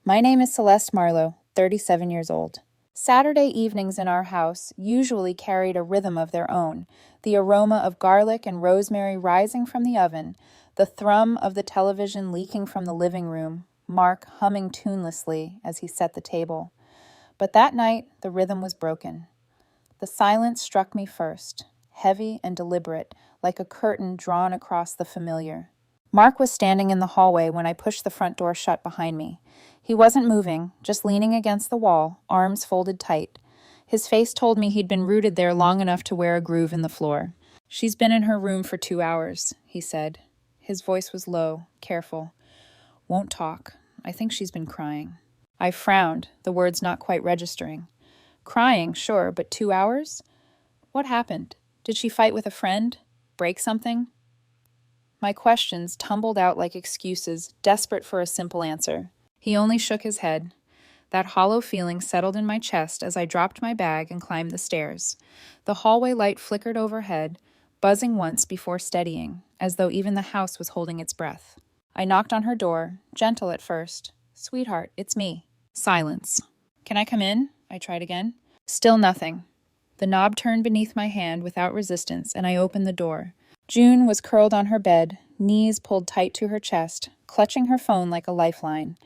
My name is Celeste Marlowe, 37 years old. Saturday evenings in our house usually carried a rhythm of their own, the aroma of garlic and rosemary rising from the oven, the thrum of the television leaking from the living room, Mark humming tunelessly as he set the table. But that night, the rhythm was broken. The silence struck me first, heavy and deliberate, like a curtain drawn across the familiar. Mark was standing in the hallway when I pushed the front door shut behind me. He wasn't moving, just leaning against the wall, arms folded tight. His face told me he'd been rooted there long enough to wear a groove in the floor. "She's been in her room for 2 hours," he said. His voice was low, careful. "Won't talk. I think she's been crying." I frowned, the words not quite registering. Crying, sure, but 2 hours? What happened? Did she fight with a friend? Break something? My questions tumbled out like excuses, desperate for a simple answer. He only shook his head. That hollow feeling settled in my chest as I dropped my bag and climbed the stairs. The hallway light flickered overhead, buzzing once before steadying, as though even the house was holding its breath. I knocked on her door, gentle at first. "Sweetheart, it's me." Silence. "Can I come in?" I tried again. Still nothing. The knob turned beneath my hand without resistance, and I opened the door. June was curled on her bed, knees pulled tight to her chest, clutching her phone like a lifeline.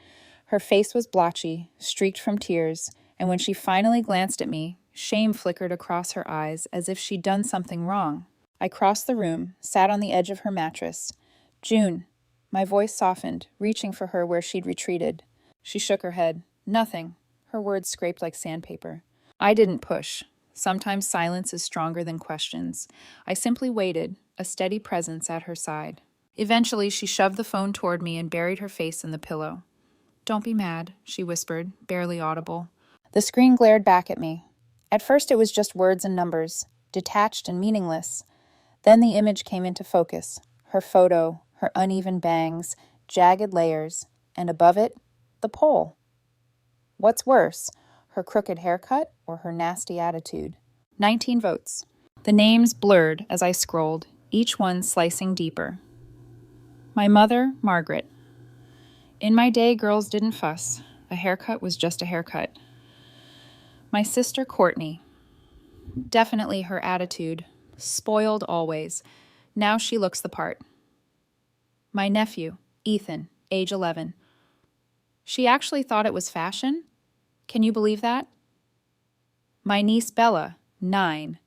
Her face was blotchy, streaked from tears, and when she finally glanced at me, shame flickered across her eyes as if she'd done something wrong. I crossed the room, sat on the edge of her mattress. "June." My voice softened, reaching for her where she'd retreated. She shook her head. "Nothing." Her words scraped like sandpaper. I didn't push. Sometimes silence is stronger than questions. I simply waited, a steady presence at her side. Eventually, she shoved the phone toward me and buried her face in the pillow. "Don't be mad," she whispered, barely audible. The screen glared back at me. At first it was just words and numbers, detached and meaningless. Then the image came into focus. Her photo, her uneven bangs, jagged layers, and above it, the pole. What's worse, her crooked haircut or her nasty attitude? 19 votes. The names blurred as I scrolled, each one slicing deeper. My mother, Margaret. In my day, girls didn't fuss. A haircut was just a haircut. My sister, Courtney. Definitely her attitude. Spoiled always. Now she looks the part. My nephew, Ethan, age 11. She actually thought it was fashion? Can you believe that? My niece, Bella, 9.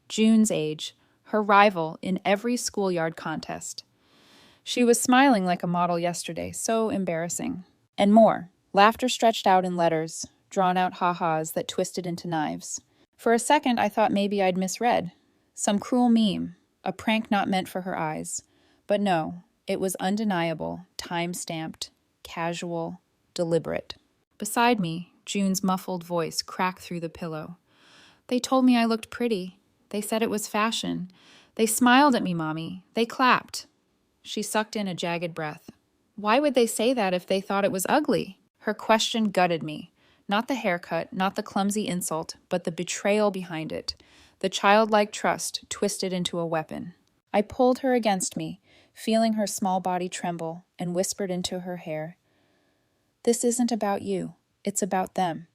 June's age, her rival in every schoolyard contest. She was smiling like a model yesterday, so embarrassing. And more, laughter stretched out in letters, drawn out ha-has that twisted into knives. For a second, I thought maybe I'd misread. Some cruel meme, a prank not meant for her eyes. But no, it was undeniable, time-stamped, casual, deliberate. Beside me, June's muffled voice cracked through the pillow. "They told me I looked pretty. They said it was fashion. They smiled at me, Mommy. They clapped." She sucked in a jagged breath. Why would they say that if they thought it was ugly? Her question gutted me. Not the haircut, not the clumsy insult, but the betrayal behind it. The childlike trust twisted into a weapon. I pulled her against me, feeling her small body tremble, and whispered into her hair, "This isn't about you. It's about them.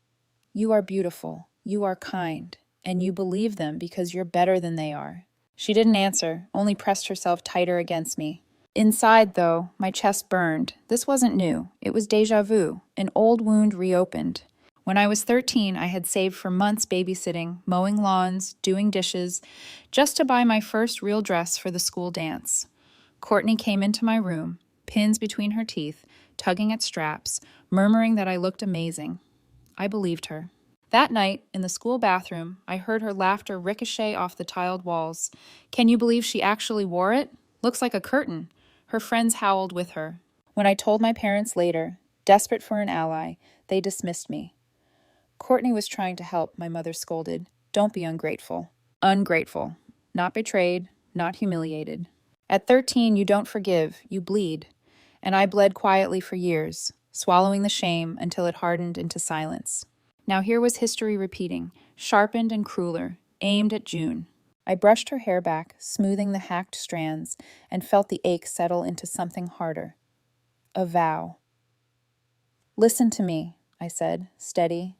You are beautiful. You are kind. And you believe them because you're better than they are." She didn't answer, only pressed herself tighter against me. Inside, though, my chest burned. This wasn't new. It was déjà vu, an old wound reopened. When I was 13, I had saved for months babysitting, mowing lawns, doing dishes, just to buy my first real dress for the school dance. Courtney came into my room, pins between her teeth, tugging at straps, murmuring that I looked amazing. I believed her. That night, in the school bathroom, I heard her laughter ricochet off the tiled walls. Can you believe she actually wore it? Looks like a curtain. Her friends howled with her. When I told my parents later, desperate for an ally, they dismissed me. "Courtney was trying to help," my mother scolded. "Don't be ungrateful." Ungrateful. Not betrayed, not humiliated. At 13, you don't forgive, you bleed. And I bled quietly for years, swallowing the shame until it hardened into silence. Now here was history repeating, sharpened and crueler, aimed at June. I brushed her hair back, smoothing the hacked strands, and felt the ache settle into something harder. A vow. Listen to me, I said, steady.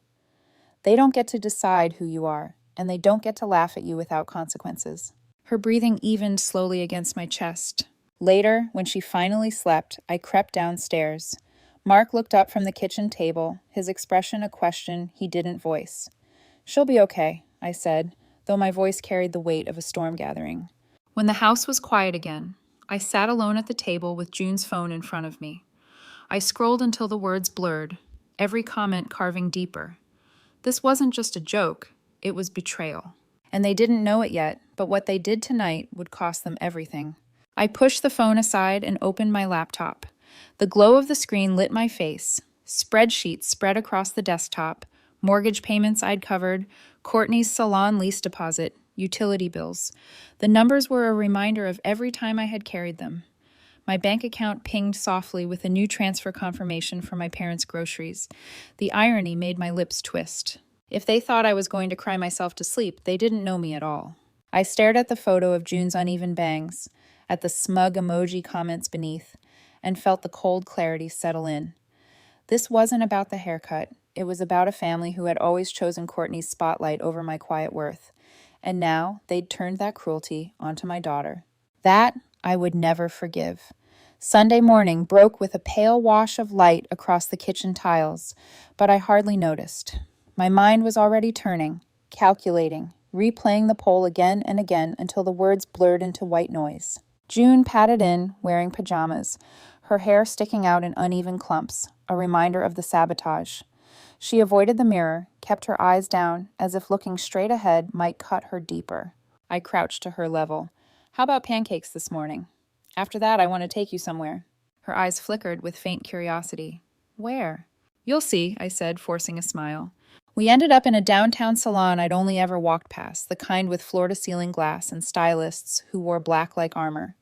They don't get to decide who you are, and they don't get to laugh at you without consequences. Her breathing evened slowly against my chest. Later, when she finally slept, I crept downstairs. Mark looked up from the kitchen table, his expression a question he didn't voice. She'll be okay, I said, though my voice carried the weight of a storm gathering. When the house was quiet again, I sat alone at the table with June's phone in front of me. I scrolled until the words blurred, every comment carving deeper. This wasn't just a joke, it was betrayal. And they didn't know it yet, but what they did tonight would cost them everything. I pushed the phone aside and opened my laptop. The glow of the screen lit my face. Spreadsheets spread across the desktop, mortgage payments I'd covered, Courtney's salon lease deposit, utility bills. The numbers were a reminder of every time I had carried them. My bank account pinged softly with a new transfer confirmation for my parents' groceries. The irony made my lips twist. If they thought I was going to cry myself to sleep, they didn't know me at all. I stared at the photo of June's uneven bangs, at the smug emoji comments beneath, and felt the cold clarity settle in. This wasn't about the haircut. It was about a family who had always chosen Courtney's spotlight over my quiet worth. And now they'd turned that cruelty onto my daughter. That I would never forgive. Sunday morning broke with a pale wash of light across the kitchen tiles, but I hardly noticed. My mind was already turning, calculating, replaying the poll again and again until the words blurred into white noise. June padded in, wearing pajamas, her hair sticking out in uneven clumps, a reminder of the sabotage. She avoided the mirror, kept her eyes down, as if looking straight ahead might cut her deeper. I crouched to her level. How about pancakes this morning? After that, I want to take you somewhere. Her eyes flickered with faint curiosity. Where? You'll see, I said, forcing a smile. We ended up in a downtown salon I'd only ever walked past, the kind with floor-to-ceiling glass and stylists who wore black like armor.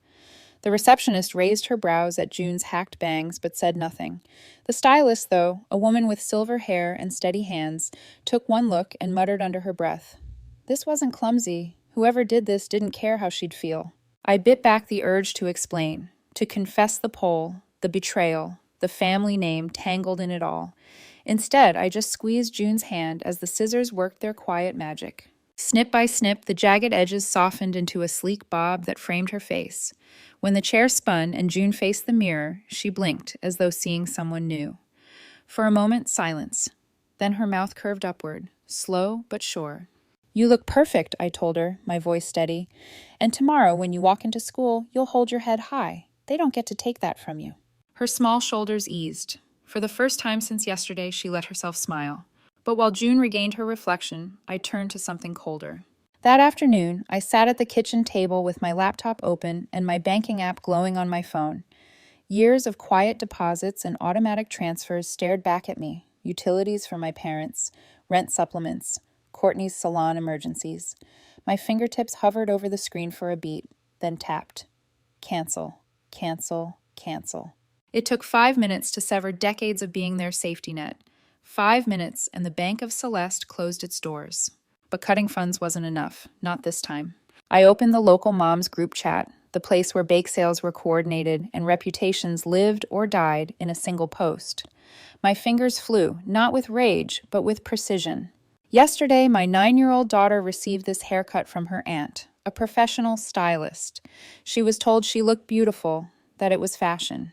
The receptionist raised her brows at June's hacked bangs but said nothing. The stylist, though, a woman with silver hair and steady hands, took one look and muttered under her breath. This wasn't clumsy. Whoever did this didn't care how she'd feel. I bit back the urge to explain, to confess the poll, the betrayal, the family name tangled in it all. Instead, I just squeezed June's hand as the scissors worked their quiet magic. Snip by snip, the jagged edges softened into a sleek bob that framed her face. When the chair spun and June faced the mirror, she blinked as though seeing someone new. For a moment, silence. Then her mouth curved upward, slow but sure. You look perfect, I told her, my voice steady. And tomorrow, when you walk into school, you'll hold your head high. They don't get to take that from you. Her small shoulders eased. For the first time since yesterday, she let herself smile. But while June regained her reflection, I turned to something colder. That afternoon, I sat at the kitchen table with my laptop open and my banking app glowing on my phone. Years of quiet deposits and automatic transfers stared back at me, utilities for my parents, rent supplements, Courtney's salon emergencies. My fingertips hovered over the screen for a beat, then tapped. Cancel, cancel, cancel. It took 5 minutes to sever decades of being their safety net. 5 minutes, and the Bank of Celeste closed its doors. But cutting funds wasn't enough, not this time. I opened the local moms group chat, the place where bake sales were coordinated and reputations lived or died in a single post. My fingers flew, not with rage, but with precision. Yesterday, my 9-year-old daughter received this haircut from her aunt, a professional stylist. She was told she looked beautiful, that it was fashion.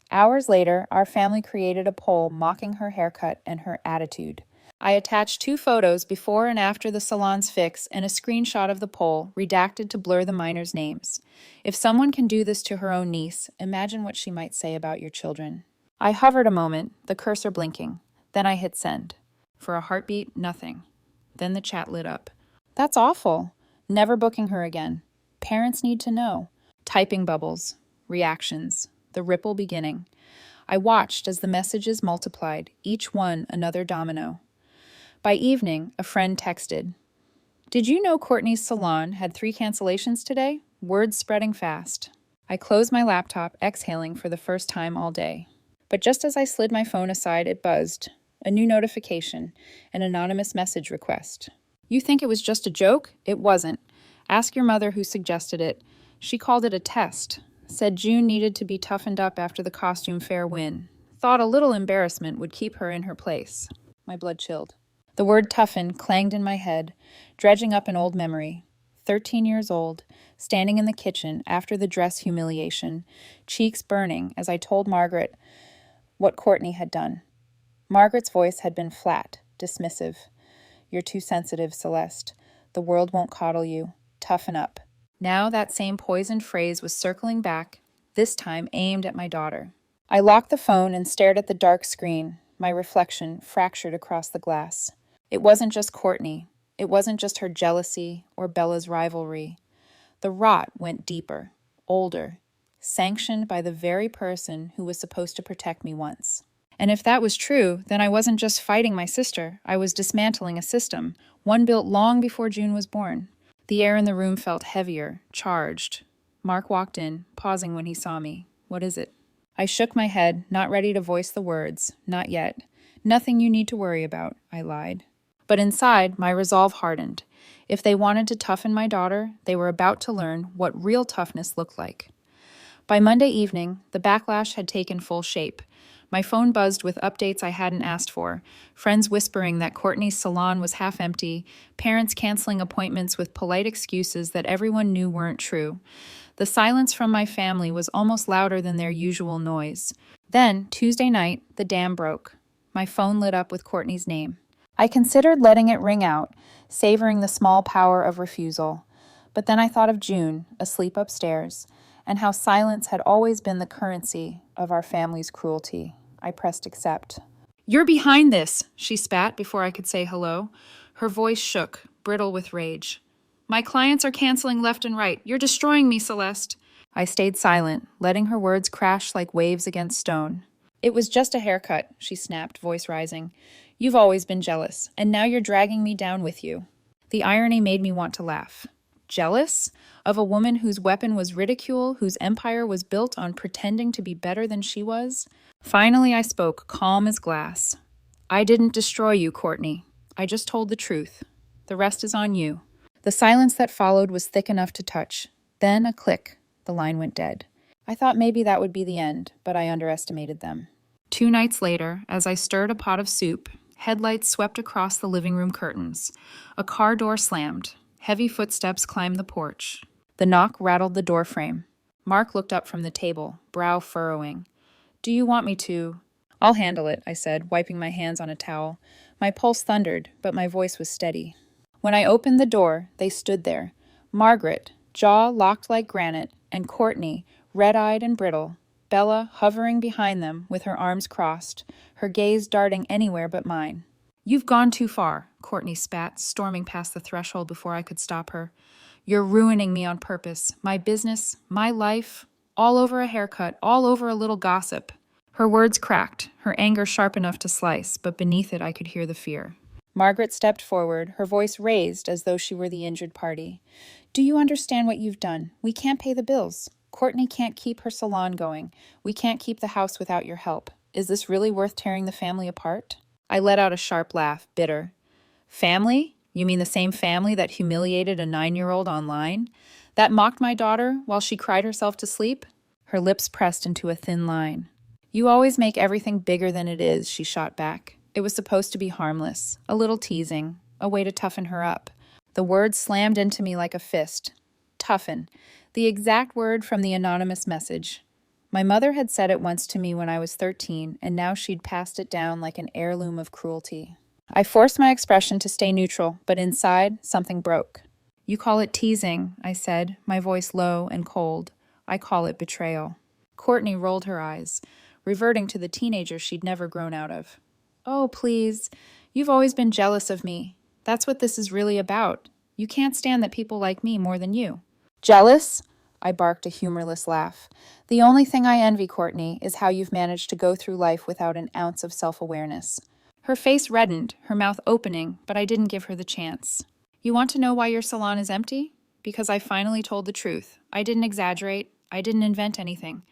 Hours later, our family created a poll mocking her haircut and her attitude. I attached 2 photos before and after the salon's fix and a screenshot of the poll, redacted to blur the minors' names. If someone can do this to her own niece, imagine what she might say about your children. I hovered a moment, the cursor blinking. Then I hit send. For a heartbeat, nothing. Then the chat lit up. That's awful. Never booking her again. Parents need to know. Typing bubbles. Reactions. The ripple beginning. I watched as the messages multiplied, each one another domino. By evening, a friend texted, "Did you know Courtney's salon had 3 cancellations today?" Words spreading fast. I closed my laptop, exhaling for the first time all day. But just as I slid my phone aside, it buzzed. A new notification, an anonymous message request. You think it was just a joke? It wasn't. Ask your mother who suggested it. She called it a test. Said June needed to be toughened up after the costume fair win. Thought a little embarrassment would keep her in her place. My blood chilled. The word toughen clanged in my head, dredging up an old memory. 13 years old, standing in the kitchen after the dress humiliation, cheeks burning as I told Margaret what Courtney had done. Margaret's voice had been flat, dismissive. You're too sensitive, Celeste. The world won't coddle you. Toughen up. Now that same poisoned phrase was circling back, this time aimed at my daughter. I locked the phone and stared at the dark screen, my reflection fractured across the glass. It wasn't just Courtney. It wasn't just her jealousy or Bella's rivalry. The rot went deeper, older, sanctioned by the very person who was supposed to protect me once. And if that was true, then I wasn't just fighting my sister, I was dismantling a system, one built long before June was born. The air in the room felt heavier, charged. Mark walked in, pausing when he saw me. What is it? I shook my head, not ready to voice the words. Not yet. Nothing you need to worry about, I lied. But inside, my resolve hardened. If they wanted to toughen my daughter, they were about to learn what real toughness looked like. By Monday evening, the backlash had taken full shape. My phone buzzed with updates I hadn't asked for, friends whispering that Courtney's salon was half empty, parents canceling appointments with polite excuses that everyone knew weren't true. The silence from my family was almost louder than their usual noise. Then, Tuesday night, the dam broke. My phone lit up with Courtney's name. I considered letting it ring out, savoring the small power of refusal. But then I thought of June, asleep upstairs, and how silence had always been the currency of our family's cruelty. I pressed accept. You're behind this, she spat before I could say hello. Her voice shook, brittle with rage. My clients are canceling left and right. You're destroying me, Celeste. I stayed silent, letting her words crash like waves against stone. It was just a haircut, she snapped, voice rising. You've always been jealous, and now you're dragging me down with you. The irony made me want to laugh. Jealous? Of a woman whose weapon was ridicule, whose empire was built on pretending to be better than she was? Finally, I spoke, calm as glass. I didn't destroy you, Courtney. I just told the truth. The rest is on you. The silence that followed was thick enough to touch. Then a click. The line went dead. I thought maybe that would be the end, but I underestimated them. 2 nights later, as I stirred a pot of soup, headlights swept across the living room curtains. A car door slammed. Heavy footsteps climbed the porch. The knock rattled the doorframe. Mark looked up from the table, brow furrowing. Do you want me to? I'll handle it, I said, wiping my hands on a towel. My pulse thundered, but my voice was steady. When I opened the door, they stood there. Margaret, jaw locked like granite, and Courtney, red-eyed and brittle. Bella hovering behind them with her arms crossed, her gaze darting anywhere but mine. You've gone too far, Courtney spat, storming past the threshold before I could stop her. You're ruining me on purpose. My business, my life, all over a haircut, all over a little gossip. Her words cracked, her anger sharp enough to slice, but beneath it I could hear the fear. Margaret stepped forward, her voice raised as though she were the injured party. Do you understand what you've done? We can't pay the bills. Courtney can't keep her salon going. We can't keep the house without your help. Is this really worth tearing the family apart? I let out a sharp laugh, bitter. Family? You mean the same family that humiliated a 9-year-old online? That mocked my daughter while she cried herself to sleep? Her lips pressed into a thin line. You always make everything bigger than it is, she shot back. It was supposed to be harmless, a little teasing, a way to toughen her up. The word slammed into me like a fist. Toughen. The exact word from the anonymous message. My mother had said it once to me when I was 13, and now she'd passed it down like an heirloom of cruelty. I forced my expression to stay neutral, but inside, something broke. You call it teasing, I said, my voice low and cold. I call it betrayal. Courtney rolled her eyes, reverting to the teenager she'd never grown out of. Oh, please. You've always been jealous of me. That's what this is really about. You can't stand that people like me more than you. Jealous? I barked a humorless laugh. The only thing I envy, Courtney, is how you've managed to go through life without an ounce of self-awareness. Her face reddened, her mouth opening, but I didn't give her the chance. You want to know why your salon is empty? Because I finally told the truth. I didn't exaggerate. I didn't invent anything.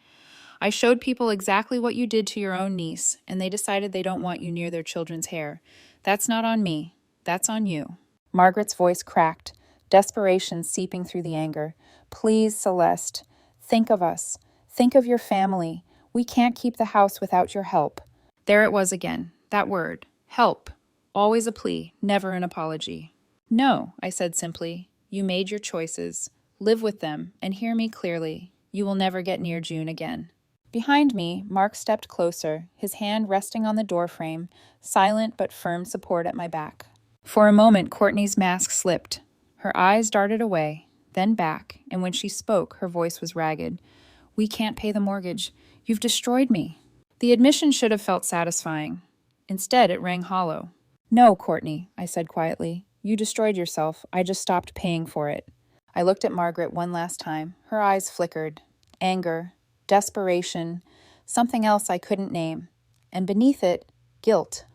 I showed people exactly what you did to your own niece, and they decided they don't want you near their children's hair. That's not on me. That's on you. Margaret's voice cracked, desperation seeping through the anger. Please, Celeste, think of us. Think of your family. We can't keep the house without your help." There it was again, that word, help. Always a plea, never an apology. "No," I said simply. "You made your choices. Live with them, and hear me clearly. You will never get near June again." Behind me, Mark stepped closer, his hand resting on the doorframe, silent but firm support at my back. For a moment, Courtney's mask slipped. Her eyes darted away, then back, and when she spoke, her voice was ragged. "We can't pay the mortgage. You've destroyed me." The admission should have felt satisfying. Instead, it rang hollow. "No, Courtney," I said quietly. "You destroyed yourself. I just stopped paying for it." I looked at Margaret one last time. Her eyes flickered. Anger, desperation, something else I couldn't name. And beneath it, guilt.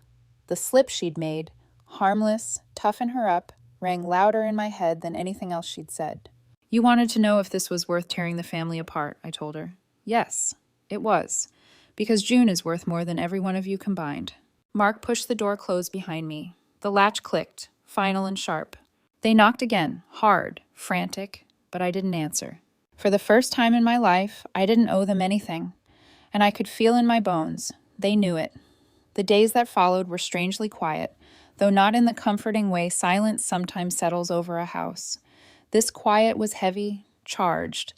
The slip she'd made, harmless, toughen her up, rang louder in my head than anything else she'd said. "You wanted to know if this was worth tearing the family apart," I told her. "Yes, it was. Because June is worth more than every one of you combined." Mark pushed the door closed behind me. The latch clicked, final and sharp. They knocked again, hard, frantic, but I didn't answer. For the first time in my life, I didn't owe them anything, and I could feel in my bones. They knew it. The days that followed were strangely quiet, though not in the comforting way silence sometimes settles over a house. This quiet was heavy, charged,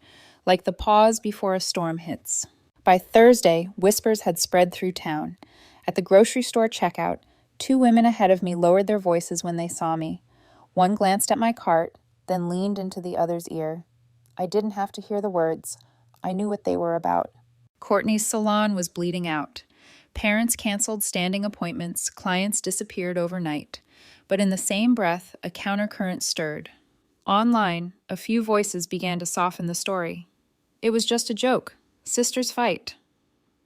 like the pause before a storm hits. By Thursday, whispers had spread through town. At the grocery store checkout, 2 women ahead of me lowered their voices when they saw me. One glanced at my cart, then leaned into the other's ear. I didn't have to hear the words. I knew what they were about. Courtney's salon was bleeding out. Parents canceled standing appointments, clients disappeared overnight. But in the same breath, a countercurrent stirred. Online, a few voices began to soften the story. It was just a joke. Sisters fight.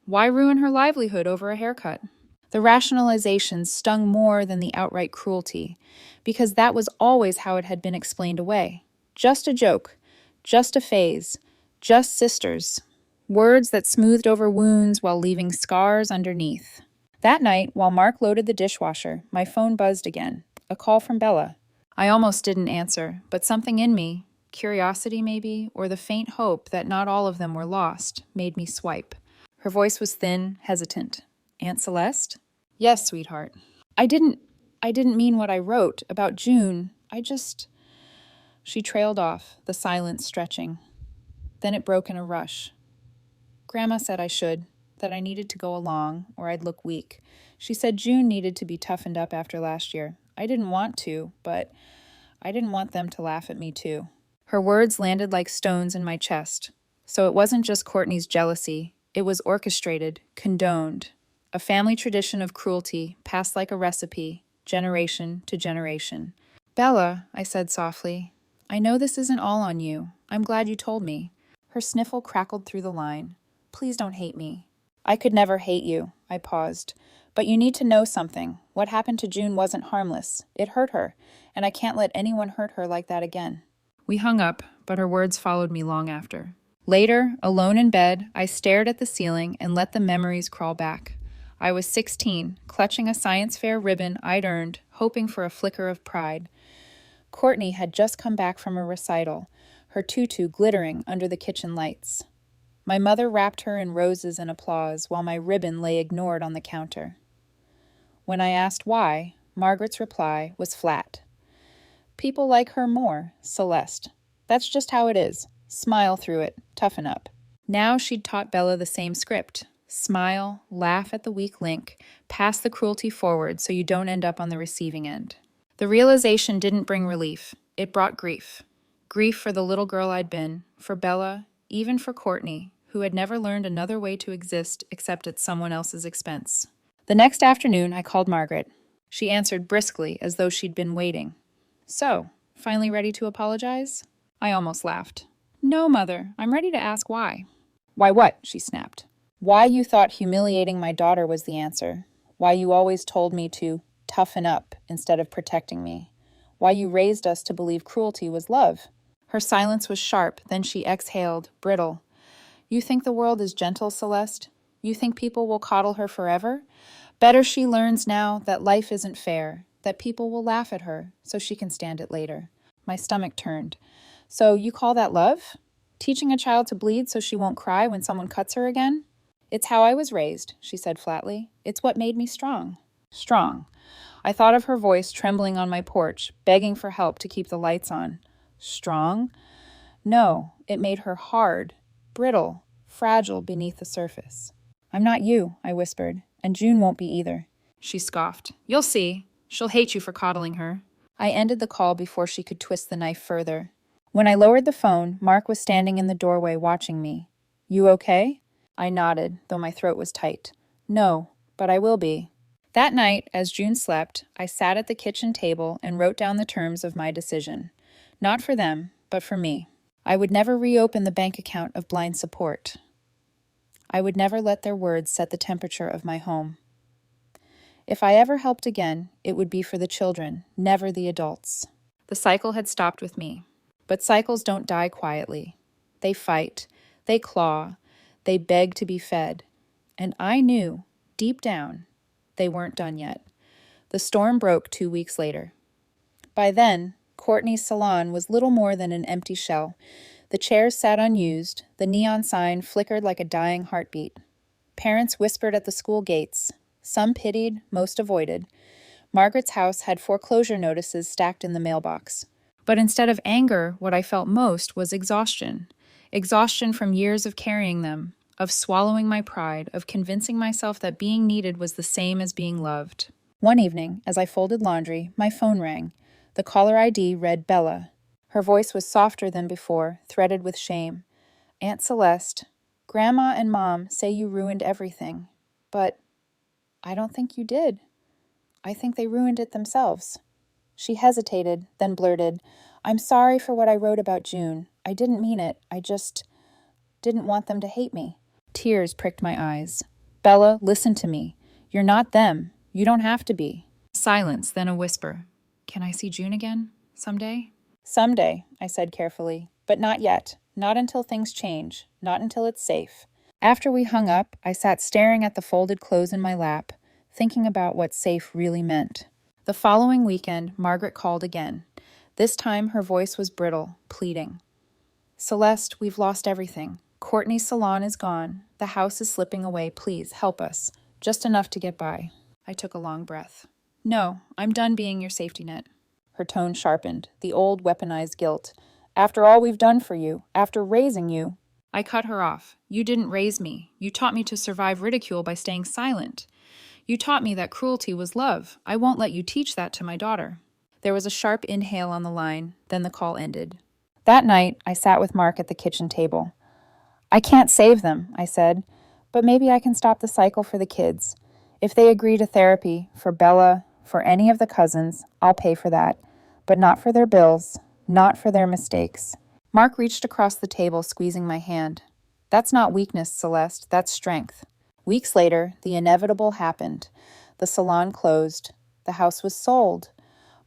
Why ruin her livelihood over a haircut? The rationalizations stung more than the outright cruelty, because that was always how it had been explained away. Just a joke, just a phase, just sisters. Words that smoothed over wounds while leaving scars underneath. That night, while Mark loaded the dishwasher, my phone buzzed again. A call from Bella. I almost didn't answer, but something in me, curiosity maybe, or the faint hope that not all of them were lost, made me swipe. Her voice was thin, hesitant. "Aunt Celeste?" "Yes, sweetheart." I didn't mean what I wrote about June. She trailed off, the silence stretching. Then it broke in a rush. "Grandma said I should, that I needed to go along, or I'd look weak. She said June needed to be toughened up after last year. I didn't want to, but I didn't want them to laugh at me too." Her words landed like stones in my chest. So it wasn't just Courtney's jealousy. It was orchestrated, condoned. A family tradition of cruelty, passed like a recipe, generation to generation. "Bella," I said softly, "I know this isn't all on you. I'm glad you told me." Her sniffle crackled through the line. "Please don't hate me." "I could never hate you," I paused. "But you need to know something. What happened to June wasn't harmless. It hurt her, and I can't let anyone hurt her like that again." We hung up, but her words followed me long after. Later, alone in bed, I stared at the ceiling and let the memories crawl back. I was 16, clutching a science fair ribbon I'd earned, hoping for a flicker of pride. Courtney had just come back from a recital, her tutu glittering under the kitchen lights. My mother wrapped her in roses and applause while my ribbon lay ignored on the counter. When I asked why, Margaret's reply was flat. "People like her more, Celeste. That's just how it is. Smile through it, toughen up." Now she'd taught Bella the same script. Smile, laugh at the weak link, pass the cruelty forward so you don't end up on the receiving end. The realization didn't bring relief. It brought grief. Grief for the little girl I'd been, for Bella, even for Courtney, who had never learned another way to exist except at someone else's expense. The next afternoon, I called Margaret. She answered briskly, as though she'd been waiting. "So, finally ready to apologize?" I almost laughed. "No, Mother. I'm ready to ask why." "Why what?" she snapped. "Why you thought humiliating my daughter was the answer. Why you always told me to toughen up instead of protecting me. Why you raised us to believe cruelty was love." Her silence was sharp, then she exhaled, brittle. "You think the world is gentle, Celeste? You think people will coddle her forever? Better she learns now that life isn't fair, that people will laugh at her, so she can stand it later." My stomach turned. "So you call that love? Teaching a child to bleed so she won't cry when someone cuts her again?" It's how I was raised, she said flatly. It's what made me strong. Strong. I thought of her voice trembling on my porch, begging for help to keep the lights on. Strong? No, it made her hard, brittle, fragile beneath the surface. I'm not you, I whispered, and June won't be either. She scoffed. You'll see. She'll hate you for coddling her. I ended the call before she could twist the knife further. When I lowered the phone, Mark was standing in the doorway watching me. You okay? I nodded, though my throat was tight. No, but I will be. That night, as June slept, I sat at the kitchen table and wrote down the terms of my decision. Not for them, but for me. I would never reopen the bank account of blind support. I would never let their words set the temperature of my home. If I ever helped again, it would be for the children, never the adults. The cycle had stopped with me. But cycles don't die quietly. They fight, they claw, they beg to be fed. And I knew, deep down, they weren't done yet. The storm broke 2 weeks later. By then, Courtney's salon was little more than an empty shell. The chairs sat unused, the neon sign flickered like a dying heartbeat. Parents whispered at the school gates. Some pitied, most avoided. Margaret's house had foreclosure notices stacked in the mailbox. But instead of anger, what I felt most was exhaustion. Exhaustion from years of carrying them, of swallowing my pride, of convincing myself that being needed was the same as being loved. One evening, as I folded laundry, my phone rang. The caller ID read Bella. Her voice was softer than before, threaded with shame. Aunt Celeste, Grandma and Mom say you ruined everything. But I don't think you did. I think they ruined it themselves. She hesitated, then blurted, I'm sorry for what I wrote about June. I didn't mean it. I just didn't want them to hate me. Tears pricked my eyes. Bella, listen to me. You're not them. You don't have to be. Silence, then a whisper. Can I see June again? Someday? Someday, I said carefully. But not yet. Not until things change. Not until it's safe. After we hung up, I sat staring at the folded clothes in my lap, thinking about what safe really meant. The following weekend, Margaret called again. This time, her voice was brittle, pleading. Celeste, we've lost everything. Courtney's salon is gone. The house is slipping away. Please, help us. Just enough to get by. I took a long breath. No, I'm done being your safety net. Her tone sharpened, the old weaponized guilt. After all we've done for you, after raising you. I cut her off. You didn't raise me. You taught me to survive ridicule by staying silent. You taught me that cruelty was love. I won't let you teach that to my daughter. There was a sharp inhale on the line, then the call ended. That night, I sat with Mark at the kitchen table. I can't save them, I said, but maybe I can stop the cycle for the kids. If they agree to therapy, for Bella, for any of the cousins, I'll pay for that. But not for their bills, not for their mistakes. Mark reached across the table, squeezing my hand. That's not weakness, Celeste, that's strength. Weeks later, the inevitable happened. The salon closed. The house was sold.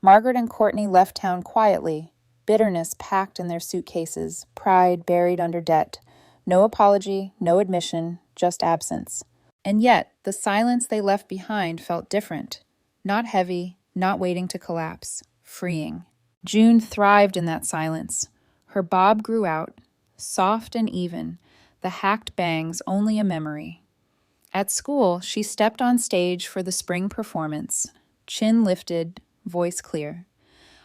Margaret and Courtney left town quietly, bitterness packed in their suitcases, pride buried under debt. No apology, no admission, just absence. And yet, the silence they left behind felt different. Not heavy, not waiting to collapse. Freeing. June thrived in that silence. Her bob grew out, soft and even, the hacked bangs only a memory. At school, she stepped on stage for the spring performance, chin lifted, voice clear.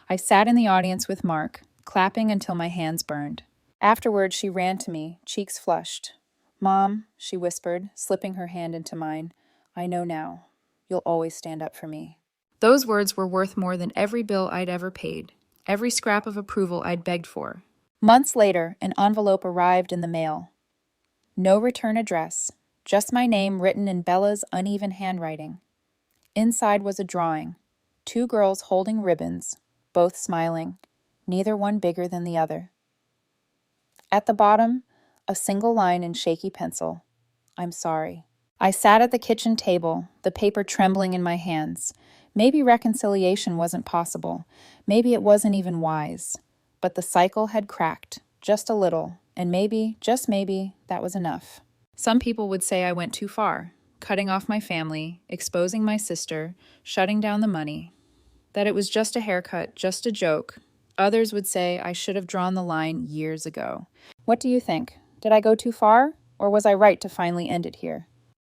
I sat in the audience with Mark, clapping until my hands burned. Afterward, she ran to me, cheeks flushed. Mom, she whispered, slipping her hand into mine, I know now. You'll always stand up for me. Those words were worth more than every bill I'd ever paid, every scrap of approval I'd begged for. Months later, an envelope arrived in the mail. No return address, just my name written in Bella's uneven handwriting. Inside was a drawing. 2 girls holding ribbons, both smiling, neither one bigger than the other. At the bottom, a single line in shaky pencil. I'm sorry. I sat at the kitchen table, the paper trembling in my hands. Maybe reconciliation wasn't possible. Maybe it wasn't even wise. But the cycle had cracked, just a little, and maybe, just maybe, that was enough. Some people would say I went too far, cutting off my family, exposing my sister, shutting down the money. That it was just a haircut, just a joke. Others would say I should have drawn the line years ago. What do you think? Did I go too far? Or was I right to finally end it here?